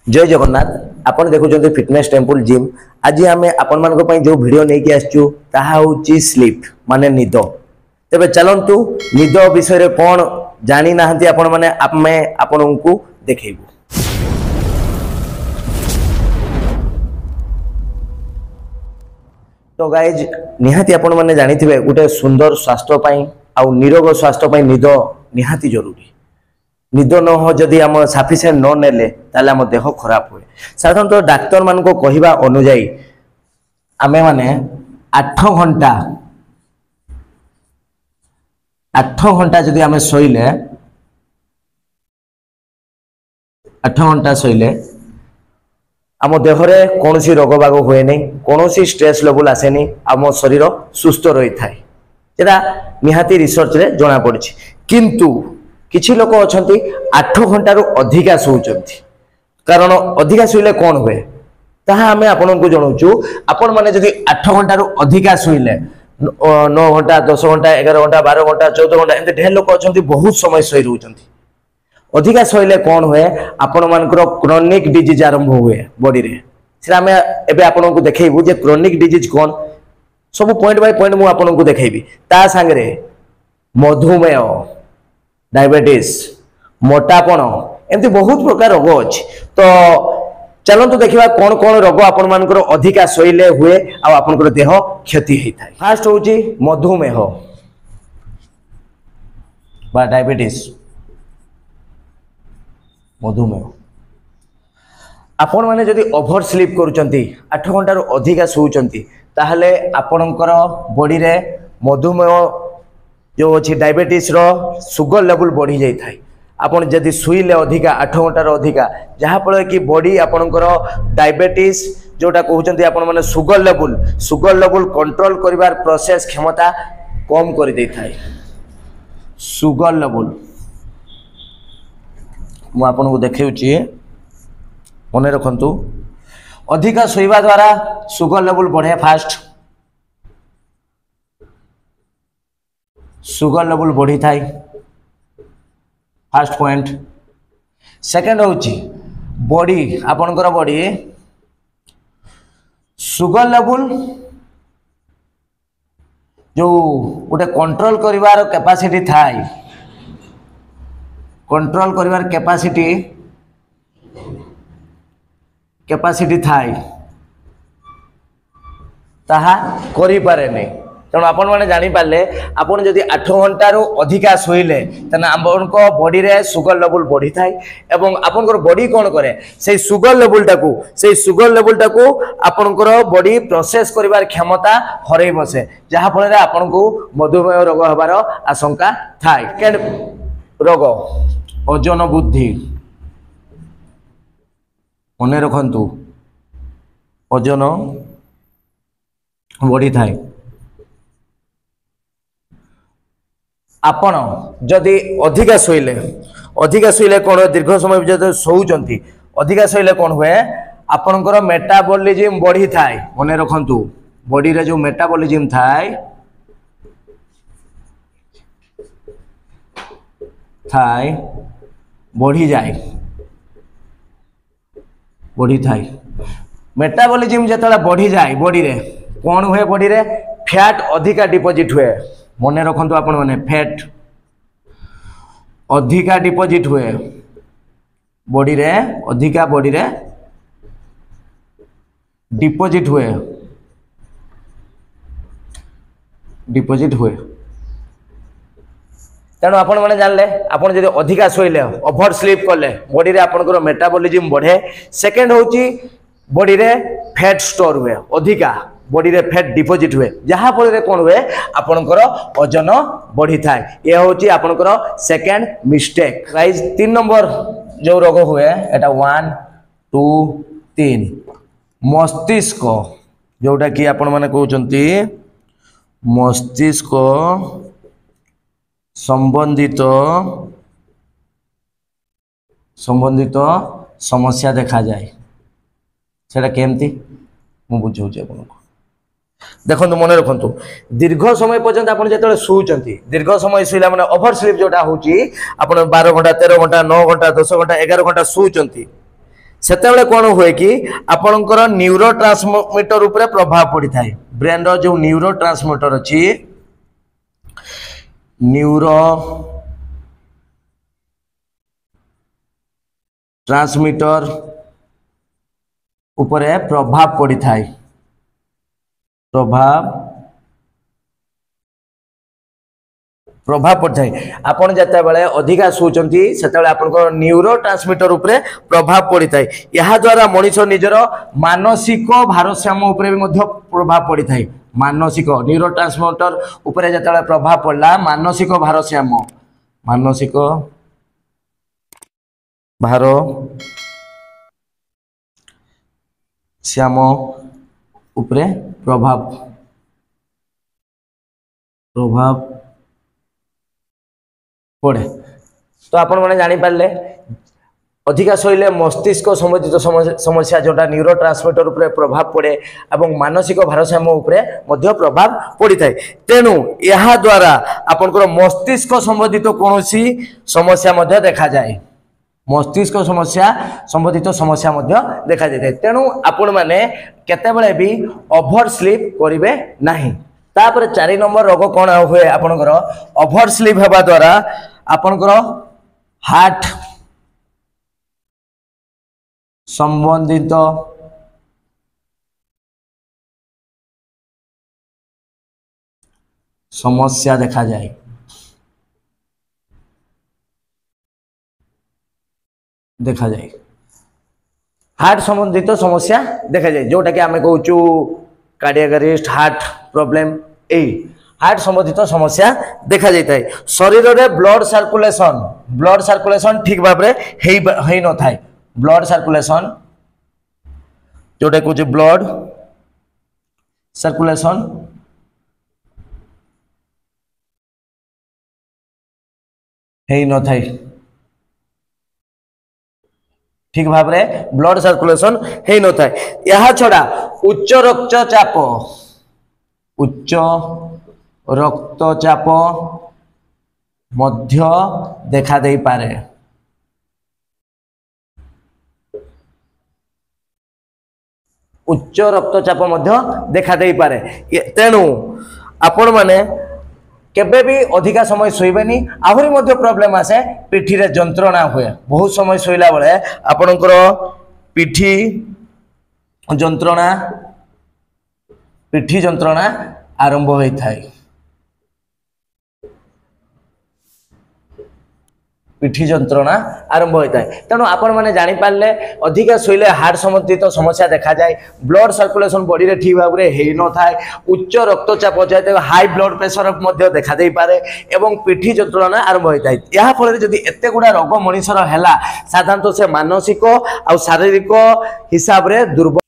जय जगन्नाथ आपण देखुछन्ते fitness temple gym. आज आम आपण मानक पई जो वीडियो लेके आछू ताहा होची स्लीप माने निद। तेबे चलंतु निद विषय रे कोन जानि नाहंती आपण माने आमे आपनकु देखैबु। तो गाइज निहाती आपण माने जानिथिबे गुटे सुंदर स्वास्थ्य पई आ निरोग स्वास्थ्य पई निद निहाती जरूरी। निद न हो जदि आम साफिसिएंट न नेले ताले आम देह खराब हुए। साधारणतः डाक्तर मान को कहिबा अनुजाई आमे माने 8 घंटा जदि आमे सोइले 8 घंटा सोइले आम देहरे कौनसी रोग बाग हुए नहीं, कौनसी स्ट्रेस लेवल आसे नहीं, आम शरीर सुस्थ रही थाए। जेटा निहाती रिसर्च रे जना पड़ी। किंतु किछि लोक अछंती 8 घंटा रु अधिका सोउचंती। कारण अधिका सोइले कोन हुए ताहा हमें आपन को जणाउछु। आपन माने जदि 8 घंटा रु अधिका सोइले 9 घंटा 10 घंटा 11 घंटा 12 घंटा 14 घंटा एते ढेर लोक अछंती बहुत समय सोइ रहउचंती। अधिका सोइले कोन हुए आपन मानकर क्रोनिक डिजीज आरंभ हुए बॉडी रे। सेरा हमें एबे आपन को देखैबु जे क्रोनिक डिजीज कोन सब पॉइंट बाय पॉइंट मु आपन को देखैबी। ता संगे मधुमेह, डायबिटीज, मोटापण एमती बहुत प्रकार रोग अच्छी। तो चलतु देखा कौन कौन रोग आपण मानकर अधिका शोइले हुए आपनकर देह क्षति होता है। फास्ट हूँ मधुमेह बा डायबिटीज। मधुमेह आपण माने जदि ओभर स्लीप करूचंती 8 घंटा रु अधिका सोउचंती ताहले आपनकर बॉडी रे मधुमेह जो अच्छी डायबिटीज रो सुगर लेवल बढ़ी जाई थाई। आपन जदि सुइले अधिका 8 घंटा रो अधिका जहाँ फल कि बॉडी आपनकर डायबिटीज जोटा कहउचंती आपण माने सुगर लेवल कंट्रोल करिवार प्रोसेस क्षमता कम कर दे थाई। सुगर लेवल मु आपन को देखैउची मने रखंतु। अधिका सोइबा द्वारा सुगर लेवल बढ़े। फास्ट सुगर लेवल बढ़ी थाई फर्स्ट पॉइंट। सेकंड होची बॉडी आपनकर बॉडी सुगर लेवल जो गोटे कंट्रोल करिवार कैपेसिटी थाई, कंट्रोल करिवार कैपेसिटी थाई ताहा करि पारे नहीं। तेणु आपण मैंने जानी पारे आपन जदि 8 घंटा रु अधिका शोइले तने आपन को बॉडी रे सुगर लेवल बढ़ी थाए एवं आपन को बॉडी कोन करे से सुगर लेवल टाकू आपन को बॉडी प्रोसेस करिवार क्षमता हरै बसे जहाँ फल रे आपन को मधुमेह रोग हबार आशंका थाए। सेकेंड रोग ओजन वृद्धि। मने रखंतु ओजन बढ़ी थाए। आपण जदि अधिका शोइले कौन दीर्घ समय जब शोचंती अधिका शोइले कौन हुए आपनकर मेटाबॉलिज्म बढ़ी थाए। मने रखंतु बॉडी रे जो मेटाबॉलिज्म थाए बढ़ी थाए। मेटाबॉलिज्म जतला बढ़ी जाए बॉडी रे कौन हुए बॉडी रे फैट अधिका डिपोजिट हुए। मने रखंतु आपण माने फैट अधिका डिपोजिट हुए बॉडी रे अधिका बॉडी रे डिपोजिट हुए तेणु आपण माने जानले आपण जदि अधिका सोइले ओभर स्लीप करले बॉडी रे आपनकर मेटाबॉलिज्म बढ़े। सेकंड होची बॉडी रे फैट स्टोर हुए अधिका बॉडी रे फैट डिपोजिट हुए जहाँ फल रे कौन हुए आपनकर ओजन बढ़ी थाए। ये होची आपनकर सेकंड मिस्टेक। गाइस 3 नंबर जो रोग हुए एटा 1 2 3 मस्तिष्क जोटा कि आपण माने कहउचंती मस्तिष्क संबंधित समस्या देखा जाए। सेटा केमती मु बुझाउची आपनको। देखो मन रखु दीर्घ समय पर्यंत आप जो शोचंती दीर्घ समय शुला मैंने ओभर स्लीप जोटा हूँ आप 12 घंटा 13 घंटा 9 घंटा 10 घंटा 11 घंटा शोचंती सेतेबेले कौन हुए कि आपणकर न्यूरो ट्रांसमीटर उपरे प्रभाव पड़ी थाए ब्रेन रो जो न्यूरो ट्रांसमीटर अच्छी न्यूरो ट्रांसमीटर उपरे प्रभाव पड़ी थाए प्रभाव पड़ता है आपण जते बेले अधिका सोचंती सेते बेले आपन न्यूरो ट्रांसमीटर उपरे प्रभाव पड़ता है यहा द्वारा मनुष्य निजर मानसिक भारसाम्य उपरे भी मध्य प्रभाव पड़ता है मानसिक न्यूरो ट्रांसमीटर उपरे जते बेले प्रभाव पड़ला मानसिक भारसाम्य मानसिक भारसाम्य उपरे प्रभाव पड़े तो आपण मैंने जानी पारे अधिका शोले मस्तिष्क संबंधित समस्या जोटा न्यूरो ट्रांसमीटर उपरे प्रभाव पड़े एवं मानसिक भारसाम्य उपरे मध्य प्रभाव पड़ी थाए तेणु यह द्वारा आपनकर मस्तिष्क संबंधित कौन समस्या मध्य देखा जाए मस्तिष्क समस्या संबंधित समस्या मध्य देखा जाए तेणु आपण मैंने केतेबेले भी ओभर स्लीप करिवे नाही तापर 4 नंबर रोग कौन हुए आपनकर ओभर स्लीप हेबा द्वारा आपनकर हार्ट संबंधित समस्या देखा जाए हार्ट संबंधित समस्या देखा जाए जोटा कि आम कहूँ cardiac arrest heart problem heart संबंधित समस्या देखा जाता है शरीर में ब्लड सर्कुलेशन ठीक भाव में न थाए ब्लड सर्कुलेशन जोटा कहूँ ब्लड सर्कुलेशन न थाए ठीक भाव में ब्लड सर्कुलेशन है न थाए यह छड़ा उच्च रक्तचाप मध्य देखा दे पारे उच्च रक्तचाप मध्य देखा दे पारे तेणु आपण माने केबे भी अधिका समय शोइबेनी आहुरी मध्य प्रॉब्लम आसे पिठी रे जंत्रणा हुए बहुत समय शोइला बेले आपनकर पिठी जंत्रणा आरंभ होई थाए पिठी जंत्रणा आरंभ होता है तेणु आपण मैंने जानी पारे अधिका शोले हार्ट संबंधित समस्या देखा जाए ब्लड सर्कुलेशन बॉडी रे ठीक भाव में न थाए उच्च रक्तचाप जाए हाई ब्लड प्रेशर देखा दे पारे एवं पिठी जंत्रणा आरंभ होता है या फल जदि एते गुड़ा रोग मनुष्यर है साधारणतः से मानसिक आ शारीरिक हिसाब से दुर्बल